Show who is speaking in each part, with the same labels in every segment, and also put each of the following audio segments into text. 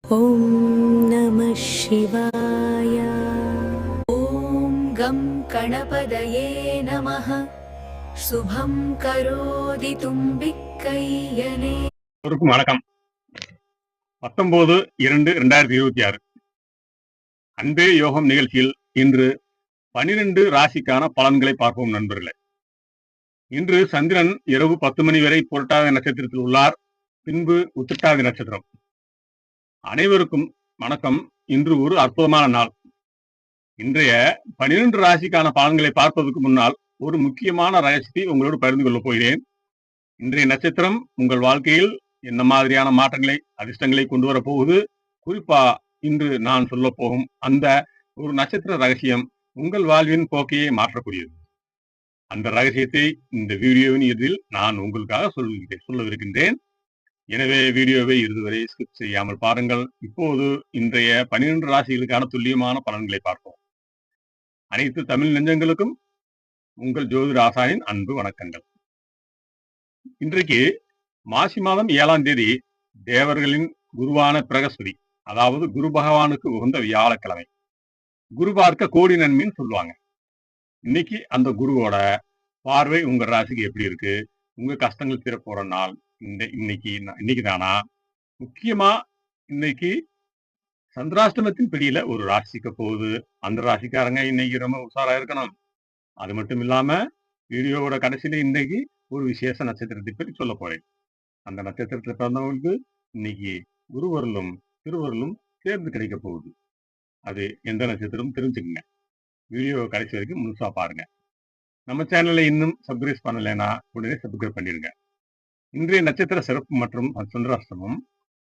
Speaker 1: ॐ नमः शिवाय।
Speaker 2: ॐ गं गणपतये नमः। शुभं करोति तुम्बिक्कैयने।
Speaker 3: வணக்கம். 19/2/2026 அன்பே யோகம் நிகழ்ச்சியில் இன்று 12 ராசிக்கான பலன்களை பார்ப்போம் நண்பர்களே. இன்று சந்திரன் இரவு 10 மணி வரை புரட்டாதி நட்சத்திரத்தில் உள்ளார். பின்பு உத்திரட்டாதி நட்சத்திரம். அனைவருக்கும் வணக்கம். இன்று ஒரு அற்புதமான நாள். இன்றைய 12 ராசிக்கான பலன்களை பார்ப்பதற்கு முன்னால் ஒரு முக்கியமான ரகசியத்தை உங்களோடு பகிர்ந்து கொள்ளப் போகிறேன். இன்றைய நட்சத்திரம் உங்கள் வாழ்க்கையில் என்ன மாதிரியான மாற்றங்களை அதிர்ஷ்டங்களை கொண்டு வரப் போகுது, குறிப்பா இன்று நான் சொல்ல போகும் அந்த ஒரு நட்சத்திர ரகசியம் உங்கள் வாழ்வின் போக்கையை மாற்றக்கூடியது. அந்த ரகசியத்தை இந்த வீடியோவின் இறுதியில் நான் உங்களுக்காக சொல்லவிருக்கின்றேன். எனவே வீடியோவை இறுதி வரை ஸ்கிப் செய்யாமல் பாருங்கள். இப்போது இன்றைய 12 ராசிகளுக்கான துல்லியமான பலன்களை பார்ப்போம். அனைத்து தமிழ் நெஞ்சங்களுக்கும் உங்கள் ஜோதிட ஆசானின் அன்பு வணக்கங்கள். இன்றைக்கு மாசி மாதம் 7ஆம் தேதி தேவர்களின் குருவான பிரகஸ்பதி, அதாவது குரு பகவானுக்கு உகந்த வியாழக்கிழமை. குரு பார்க்க கோடி நன்மைன்னு சொல்லுவாங்க. இன்னைக்கு அந்த குருவோட பார்வை உங்க ராசிக்கு எப்படி இருக்கு, உங்க கஷ்டங்கள் தீர போற நாள் இன்னைக்கு தானா? முக்கியமா இன்னைக்கு சந்திராஷ்டமத்தின் பிடியில ஒரு ராசிக்க போகுது. அந்த ராசிக்காரங்க இன்னைக்கு ரொம்ப உஷாரா இருக்கணும். அது மட்டும் இல்லாம வீடியோவோட கடைசியில இன்னைக்கு ஒரு விசேஷ நட்சத்திரத்தை பற்றி சொல்ல போறேன். அந்த நட்சத்திரத்தில் பிறந்தவங்களுக்கு இன்னைக்கு குருவருளும் திருவருளும் சேர்ந்து கிடைக்க போகுது. அது எந்த நட்சத்திரம் தெரிஞ்சுக்குங்க. வீடியோ கடைசி வரைக்கும் முழுசா பாருங்க. நம்ம சேனலை இன்னும் சப்ஸ்கிரைப் பண்ணலைன்னா உடனே சப்ஸ்கிரைப் பண்ணிருங்க. இன்றைய நட்சத்திர சிறப்பு மற்றும் சந்திராஷ்டமம்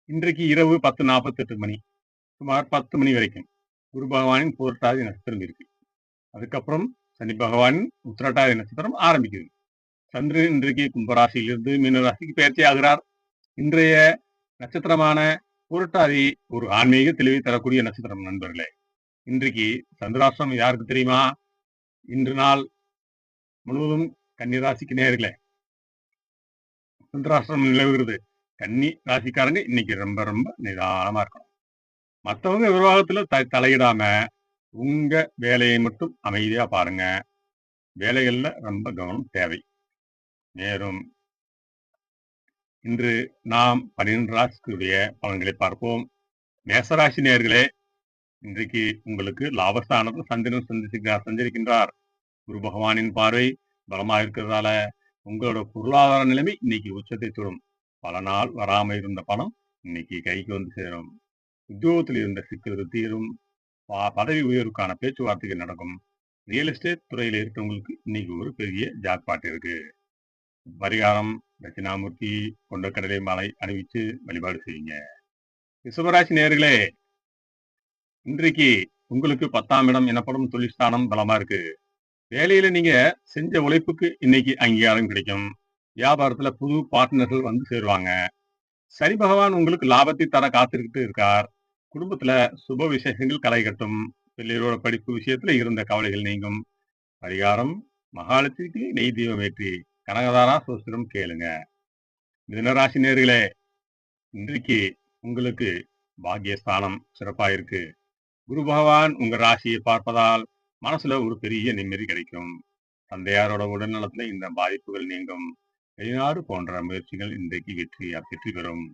Speaker 3: இன்றைக்கு இரவு 10:48 மணி சுமார் 10 மணி வரைக்கும் குரு பகவானின் புரட்டாதி நட்சத்திரம் இருக்கு. அதுக்கப்புறம் சனி பகவானின் உத்திரட்டாதி நட்சத்திரம் ஆரம்பிக்குது. சந்திரன் இன்றைக்கு கும்பராசியிலிருந்து மீனராசிக்கு பயிற்சி ஆகிறார். இன்றைய நட்சத்திரமான புரட்டாதி ஒரு ஆன்மீக தெளிவை தரக்கூடிய நட்சத்திரம் நண்பர்களே. இன்றைக்கு சந்திராஷ்டிரம் யாருக்கு தெரியுமா? இன்று நாள் முழுவதும் கன்னிராசிக்கு நேர்களே சந்திராஷ்டிரம் நிலவுகிறது. கன்னி ராசிக்காரங்க இன்னைக்கு ரொம்ப ரொம்ப நிதானமா இருக்கணும். மற்றவங்க விவகாரத்துல தலையிடாம உங்க வேலையை மட்டும் அமைதியா பாருங்க. வேலைகள்ல ரொம்ப கவனம் தேவை. நேரும் இன்று நாம் 12 ராசிக்குரிய பலன்களை பார்ப்போம். மேசராசி நேயர்களே, இன்றைக்கு உங்களுக்கு லாபஸ்தானத்தில் சந்திரன் சஞ்சரிக்கின்றார். குரு பகவானின் பார்வை பலமாக இருக்கிறதால உங்களோட பொருளாதார நிலைமை இன்னைக்கு உச்சத்தை தொடும். பல நாள் வராம இருந்த பணம் இன்னைக்கு கைக்கு வந்து சேரும். உத்தியோகத்தில் இருந்த சிக்கல்கள் தீரும். பதவி உயர்வுக்கான பேச்சுவார்த்தைகள் நடக்கும். ரியல் எஸ்டேட் துறையில் இருக்கிறவங்களுக்கு இன்னைக்கு ஒரு பெரிய ஜாக்பாட் இருக்கு. பரிகாரம் தட்சிணாமூர்த்தி கொண்டக்கடலை மாலை அணிவிச்சு வழிபாடு செய்யுங்க. ரிஷபராசி நேயர்களே, இன்றைக்கு உங்களுக்கு 10ஆம் இடம் எனப்படும் தொழில்ஸ்தானம் பலமா இருக்கு. வேலையில நீங்க செஞ்ச உழைப்புக்கு இன்னைக்கு அங்கீகாரம் கிடைக்கும். வியாபாரத்துல புது பார்ட்னர்கள் வந்து சேருவாங்க. சனி பகவான் உங்களுக்கு லாபத்தை தர காத்திருக்கிட்டு இருக்கார். குடும்பத்துல சுப விசேஷங்கள் களை கட்டும். பிள்ளைகளோட படிப்பு விஷயத்துல இருந்த கவலைகள் நீங்கும். பரிகாரம் மகாலட்சுமிக்கு நெய் தீபம் ஏற்றி கனகதாரா சோஸ்திரம் கேளுங்க. மிதுனராசி நேயர்களே, இன்றைக்கு உங்களுக்கு பாக்கியஸ்தானம் சிறப்பா இருக்கு. குரு பகவான் உங்க ராசியை பார்ப்பதால் மனசுல ஒரு பெரிய நிம்மதி கிடைக்கும். தந்தையாரோட உடல்நலத்துல இந்த பாதிப்புகள் நீங்கும். வெளிநாடு போன்ற முயற்சிகள் இன்றைக்கு வெற்றி பெறும்.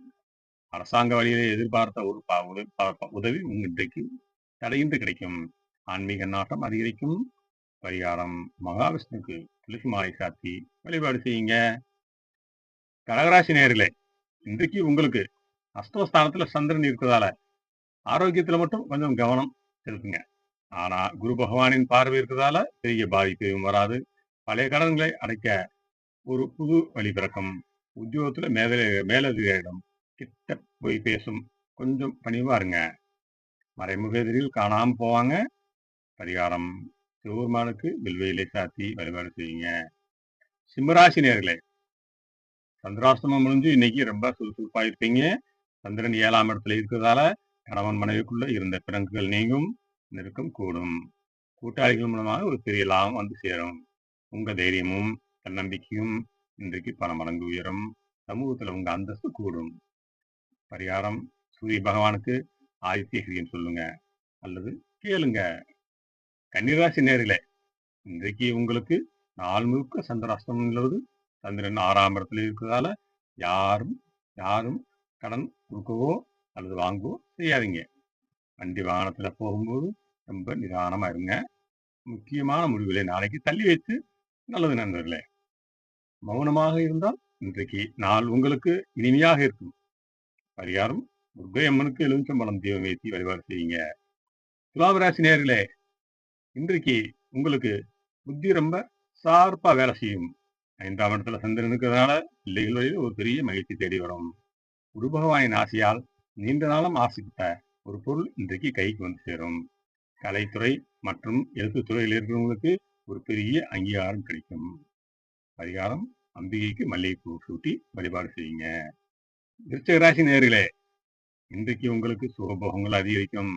Speaker 3: அரசாங்க வழியிலே எதிர்பார்த்த ஒரு உதவி இன்றைக்கு தடையின்றி கிடைக்கும். ஆன்மீக நாட்டம் அதிகரிக்கும். பரிகாரம் மகாவிஷ்ணுக்கு துளசி மாலை சாத்தி வழிபாடு செய்யுங்க. கடகராசி நேயர்களே, இன்றைக்கு உங்களுக்கு அஷ்டமஸ்தானத்துல சந்திரன் இருக்கிறதால ஆரோக்கியத்துல மட்டும் கொஞ்சம் கவனம் செலுத்துங்க. ஆனா குரு பகவானின் பார்வை இருக்கிறதால பெரிய பாதிப்பு வராது. பழைய கடன்களை அடைக்க ஒரு புது வழி பிறக்கும். உத்தியோகத்துல மேலதிகாரிடம் கிட்ட போய் பேசும். கொஞ்சம் பணிவா இருங்க. மறைமுக எதிரில் காணாம போவாங்க. பரிகாரம் சிவபெருமானுக்கு வில்வையிலை சாத்தி வழிபாடு செய்யுங்க. சிம்மராசி நேயர்களே, சந்திராஷ்டமம் முடிஞ்சு இன்னைக்கு ரொம்ப சுறுசுறுப்பா இருப்பீங்க. சந்திரன் 7ஆம் இடத்துல இருக்கிறதால கணவன் மனைவிக்குள்ள இருந்த பிணக்குகள் நீங்கும். நெருக்கம் கூடும். கூட்டாளிகள் மூலமாக ஒரு பெரிய லாபம் வந்து சேரும். உங்க தைரியமும் தன்னம்பிக்கையும் இன்றைக்கு பல மடங்கு உயரும். சமூகத்துல உங்க அந்தஸ்து கூடும். பரிகாரம் சூரிய பகவானுக்கு ஆதித்ய ஹிரியன் சொல்லுங்க அல்லது கேளுங்க. கன்னிராசி நேர்களே, இன்றைக்கு உங்களுக்கு நாள் முழுக்க சந்திராஷ்டமம் உள்ளது. சந்திரன் 6ஆம் இடத்துல இருக்கிறதால யாரும் யாரும் கடன் கொடுக்கவோ அல்லது வாங்கவோ செய்யாதீங்க. வண்டி வாகனத்துல போகும்போது ரொம்ப நிதானமா இருங்க. முக்கியமான முடிவுகளை நாளைக்கு தள்ளி வைத்து நல்லது நண்பர்களே. மௌனமாக இருந்தால் இன்றைக்கு நாள் உங்களுக்கு இனிமையாக இருக்கும். பரிகாரம் துர்க்கை அம்மனுக்கு எலுமிச்சம்பழம் தீபம் ஏற்றி வழிபாடு செய்யுங்க. துலாம் ராசி நேயர்களே, இன்றைக்கு உங்களுக்கு புத்தி ரொம்ப சார்பா வேலை செய்யும். 5ஆம் இடத்துல சந்திரன் இருக்கிறதுனால பிள்ளைகள் வழியில் ஒரு பெரிய மகிழ்ச்சி தேடி வரும். குரு பகவானின் ஆசையால் நீண்ட நாளம் ஆசைப்பட்ட ஒரு பொருள் இன்றைக்கு கைக்கு வந்து சேரும். கலைத்துறை மற்றும் எழுத்துத் துறையில் இருக்கிறவங்களுக்கு ஒரு பெரிய அங்கீகாரம் கிடைக்கும். பரிகாரம் அம்பிகைக்கு மல்லிகைப்பூ சூட்டி வழிபாடு செய்யுங்க. விருச்சிக ராசி நேயர்களே, இன்றைக்கு உங்களுக்கு சுகபோகங்கள் அதிகரிக்கும்.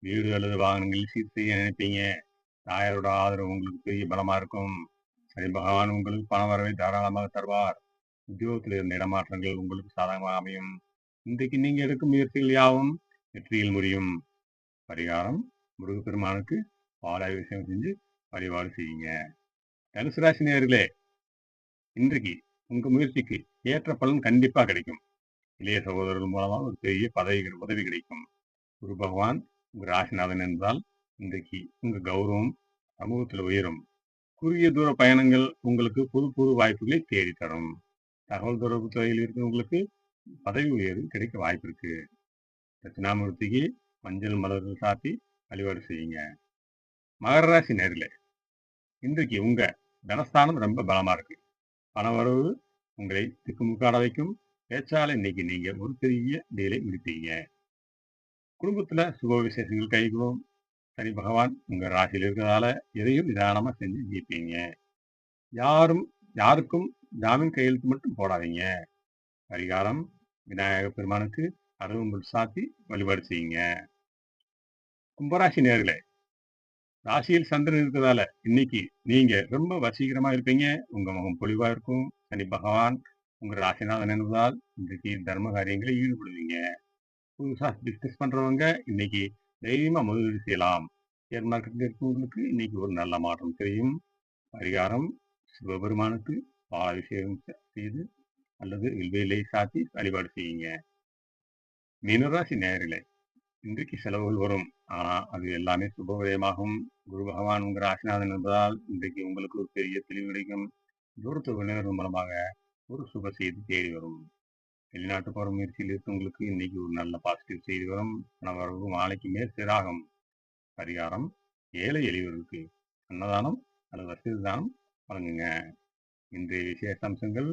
Speaker 3: வீடு அல்லது வாகனங்களில் சீர் செய்ய நினைப்பீங்க. தாயாரோட ஆதரவு உங்களுக்கு பெரிய பலமா இருக்கும். சனி பகவான் உங்களுக்கு பண வரவை தாராளமாக தருவார். உத்தியோகத்தில் இருந்த இடமாற்றங்கள் உங்களுக்கு சாதகமாக அமையும். இன்றைக்கு நீங்க எடுக்கும் முயற்சிகள் யாவும் வெற்றியில் முடியும். பரிகாரம் முருகப்பெருமானுக்கு பாலாபிஷேகம் செஞ்சு வழிபாடு செய்யுங்க. தனுசு ராசி நேயர்களே, இன்றைக்கு உங்க முயற்சிக்கு ஏற்ற பலன் கண்டிப்பா கிடைக்கும். இளைய சகோதரர்கள் மூலமாக ஒரு பெரிய உதவி கிடைக்கும். குரு பகவான் உங்க ராசிநாதன் என்றால் இன்றைக்கு உங்க கௌரவம் சமூகத்தில் உயரும். குறுகிய தூர பயணங்கள் உங்களுக்கு புது புது வாய்ப்புகளை தேடி தரும். தகவல் தொடர்பு துறையில் இருக்கிறவங்களுக்கு பதவி உயர்வு கிடைக்க வாய்ப்பு இருக்கு. தட்சிணாமூர்த்திக்கு மஞ்சள் மலர்கள் சாத்தி வழிபாடு செய்யுங்க. மகர ராசி நேர்களே, இன்றைக்கு உங்க தனஸ்தானம் ரொம்ப பலமா இருக்கு. பணவரவு உங்களை திக்குமுக்காட வைக்கும். பேச்சால இன்னைக்கு நீங்க ஒரு பெரிய டீலை முடிப்பீங்க. குடும்பத்துல சுப விசேஷங்கள் கைகூடும். சனி பகவான் உங்க ராசியில் இருக்கிறதால எதையும் நிதானமா செஞ்சு ஜெயிப்பீங்க. யாருக்கும் ஜாமீன் கையெழுத்து மட்டும் போடாதீங்க. பரிகாரம் விநாயக பெருமானுக்கு அருகம்புல் சாத்தி வழிபாடு செய்யுங்க. கும்பராசி நேர்களே, ராசியில் சந்திரன் இருக்கிறதால இன்னைக்கு நீங்க ரொம்ப வசீகரமா இருப்பீங்க. உங்க முகம் பொலிவா இருக்கும். சனி பகவான் உங்க ராசிநாதன் என்பதால் இன்றைக்கு தர்ம காரியங்களை ஈடுபடுவீங்க. புதுசா பிசினஸ் பண்றவங்க இன்னைக்கு தைரியமா முதலீடு செய்யலாம். ஷேர் மார்க்கெட்டில் இருக்கவங்களுக்கு இன்னைக்கு ஒரு நல்ல மாற்றம் தெரியும். பரிகாரம் சிவபெருமானுக்கு பாலாபிஷேகம் செய்து அல்லது வில்வேலை சாத்தி வழிபாடு செய்யுங்க. மீனராசி நேயர்களே, இன்றைக்கு செலவுகள் வரும். ஆனா அது எல்லாமே சுபவிரயமாகும். குரு பகவான் உங்க ராசிநாதன் என்பதால் இன்றைக்கு உங்களுக்கு ஒரு பெரிய தெளிவு கிடைக்கும். தூரத்து உறவினர்கள் மூலமாக ஒரு சுப செய்தி தேடி வரும். வெளிநாட்டு போற முயற்சியில் இருக்கவங்களுக்கு இன்னைக்கு ஒரு நல்ல பாசிட்டிவ் செய்தி வரும். பணவரவு மாலைக்கு மேல் சீராகும். பரிகாரம் ஏழை எளியவர்களுக்கு அன்னதானம் அல்லது வசதி தானம் வழங்குங்க. இன்றைய விசேஷ அம்சங்கள்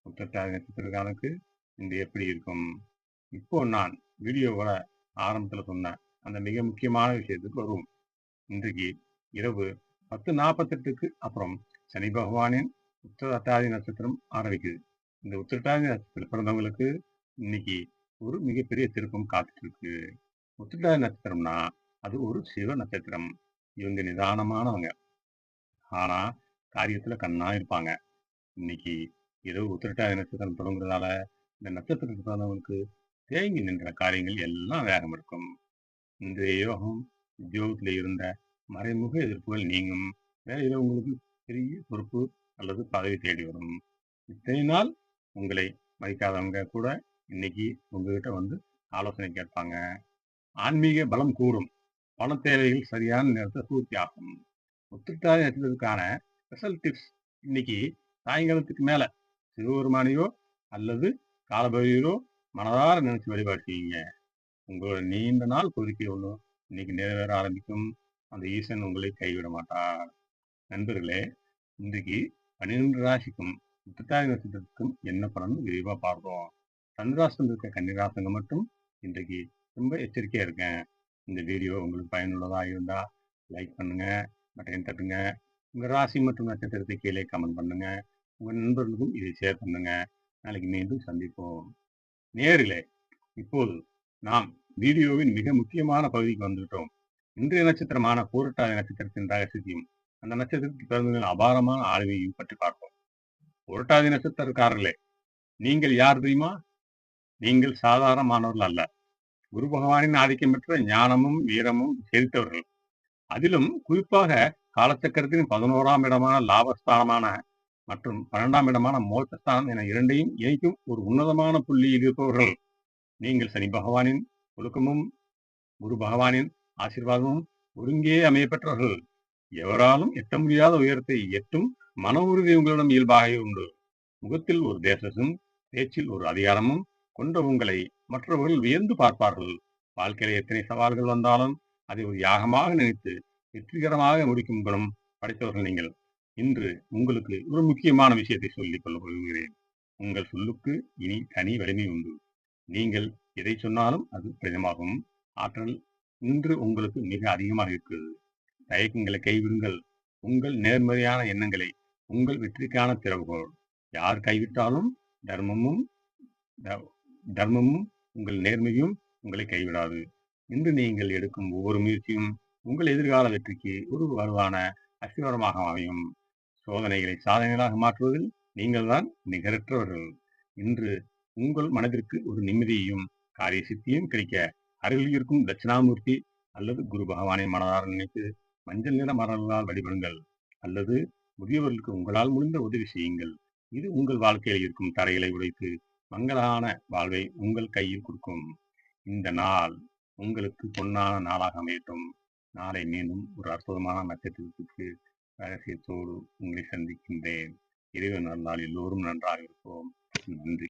Speaker 3: உத்திரட்டாதி நட்சத்திரக்காரனுக்கு இன்று எப்படி இருக்கும்? இப்போ நான் வீடியோவோட ஆரம்பத்துல சொன்ன அந்த மிக முக்கியமான விஷயத்துக்கு வரும். இன்றைக்கு இரவு 10:48க்கு அப்புறம் சனி பகவானின் உத்திரட்டாதி நட்சத்திரம் ஆரம்பிக்குது. இந்த உத்திரட்டாதி நட்சத்திரம் பிறந்தவங்களுக்கு இன்னைக்கு ஒரு மிகப்பெரிய திருப்பம் காத்துட்டு இருக்கு. உத்திரட்டாதி நட்சத்திரம்னா அது ஒரு சிவ நட்சத்திரம். இவங்க நிதானமானவங்க, ஆனா காரியத்துல கண்ணா இருப்பாங்க. இன்னைக்கு இரவு உத்திரட்டாதி நட்சத்திரம் தொடங்குறதால இந்த நட்சத்திரத்துக்கு பிறந்தவங்களுக்கு தேங்கி நின்ற காரியங்கள் எல்லாம் வேகம் இருக்கும். இன்றைய யோகம் உத்தியோகத்துல இருந்த மறைமுக எதிர்ப்புகள் நீங்கும். வேலையில உங்களுக்கு பெரிய பொறுப்பு அல்லது பதவி தேடி வரும். இத்தனை நாள் உங்களை மதிக்காதவங்க கூட இன்னைக்கு உங்ககிட்ட வந்து ஆலோசனை கேட்பாங்க. ஆன்மீக பலம் கூடும். பண தேவைகள் சரியான நேரத்தை பூர்த்தி ஆகும். ஒத்துட்டாதி நட்சத்திரத்துக்கான ஸ்பெஷல் டிப்ஸ் இன்னைக்கு சாயங்காலத்துக்கு மேல சிவபெருமானையோ அல்லது காலபைரவரோ மனதார நினைச்சு வழிபாடு செய்யுங்க. உங்களோட நீண்ட நாள் கோரிக்கை ஒன்று இன்னைக்கு நிறைவேற ஆரம்பிக்கும். அந்த ஈசன் உங்களை கைவிட மாட்டார். நண்பர்களே, இன்றைக்கு 12 ராசிக்கும் உத்திரட்டாதி நட்சத்திரத்துக்கும் என்ன பலன் விரிவா பார்ப்போம். சந்திராஷ்டம் இருக்க கன்னிராசங்க மட்டும் இன்றைக்கு ரொம்ப எச்சரிக்கையா இருக்கேன். இந்த வீடியோ உங்களுக்கு பயனுள்ளதா இருந்தா லைக் பண்ணுங்க, பட்டன் தட்டுங்க. உங்க ராசி மற்றும் நட்சத்திரத்தை கீழே கமெண்ட் பண்ணுங்க. உங்க நண்பர்களுக்கும் இதை ஷேர் பண்ணுங்க. நாளைக்கு மீண்டும் சந்திப்போம். நேயர்களே, இப்போது நாம் வீடியோவின் மிக முக்கியமான பகுதிக்கு வந்துவிட்டோம். இன்றைய நட்சத்திரமான பூரட்டாதி நட்சத்திரத்தின் ரகசியத்தையும் அந்த நட்சத்திரத்தில் பிறந்தவர்களின் அபாரமான ஆளுமையையும் பற்றி பார்ப்போம். புரட்டாதி நட்சத்திரக்காரர்களே, நீங்கள் யார் தெரியுமா? நீங்கள் சாதாரணமானவர்கள் அல்ல. குரு பகவானின் ஆதிக்கம் பெற்ற ஞானமும் வீரமும் செலுத்தவர்கள். அதிலும் குறிப்பாக காலச்சக்கரத்தின் 11ஆம் இடமான லாபஸ்தானமான மற்றும் 12ஆம் இடமான மோட்சஸ்தானம் என இரண்டையும் இணைக்கும் ஒரு உன்னதமான புள்ளியில் இருப்பவர்கள். நீங்கள் சனி பகவானின் ஒழுக்கமும் குரு பகவானின் ஆசீர்வாதமும் ஒருங்கே அமையப்பெற்றவர்கள். எவராலும் எட்ட முடியாத உயரத்தை எட்டும் மன உறுதி உங்களிடம் இயல்பாக உண்டு. முகத்தில் ஒரு தேசமும் பேச்சில் ஒரு அதிகாரமும் கொண்ட உங்களை மற்றவர்கள் வியந்து பார்ப்பார்கள். வாழ்க்கையில எத்தனை சவால்கள் வந்தாலும் அதை ஒரு யாகமாக நினைத்து வெற்றிகரமாக முடிக்கும் குணம் படைத்தவர்கள் நீங்கள். இன்று உங்களுக்கு ஒரு முக்கியமான விஷயத்தை சொல்லிக் கொள்ள விரும்புகிறேன். உங்கள் சொல்லுக்கு இனி தனி வலிமை உண்டு. நீங்கள் எதை சொன்னாலும் அது பிரதமாகும் ஆற்றல் இன்று உங்களுக்கு மிக அதிகமாக இருக்கிறது. தயக்கங்களை கைவிடுங்கள். உங்கள் நேர்மறையான எண்ணங்களை உங்கள் வெற்றிக்கான திறவுகோள். யார் கைவிட்டாலும் தர்மமும் உங்கள் நேர்மையும் உங்களை கைவிடாது. இன்று நீங்கள் எடுக்கும் ஒவ்வொரு முயற்சியும் உங்கள் எதிர்கால வெற்றிக்கு ஒரு வலுவான அஸ்திவாரமாக அமையும். சோதனைகளை சாதனைகளாக மாற்றுவதில் நீங்கள் தான் நிகரற்றவர்கள். இன்று உங்கள் மனதிற்கு ஒரு நிம்மதியையும் காரிய சித்தியும் கிடைக்க அருகில் இருக்கும் தட்சிணாமூர்த்தி அல்லது குரு பகவானை மனதார நினைத்து மஞ்சள் நிற மலர்களால் வழிபடுங்கள். அல்லது முதியவர்களுக்கு உங்களால் முடிந்த உதவி செய்யுங்கள். இது உங்கள் வாழ்க்கையில் இருக்கும் தடைகளை உடைத்து மங்களான வாழ்வை உங்கள் கையில் கொடுக்கும். இந்த நாள் உங்களுக்கு பொன்னான நாளாக அமையட்டும். நாளை மீண்டும் ஒரு அற்புதமான நட்சத்திரத்துக்கு ரகசியத்தோடு உங்களை சந்திக்கின்றேன். இறைவன் நல்லால் எல்லோரும் நன்றாக இருப்போம். நன்றி.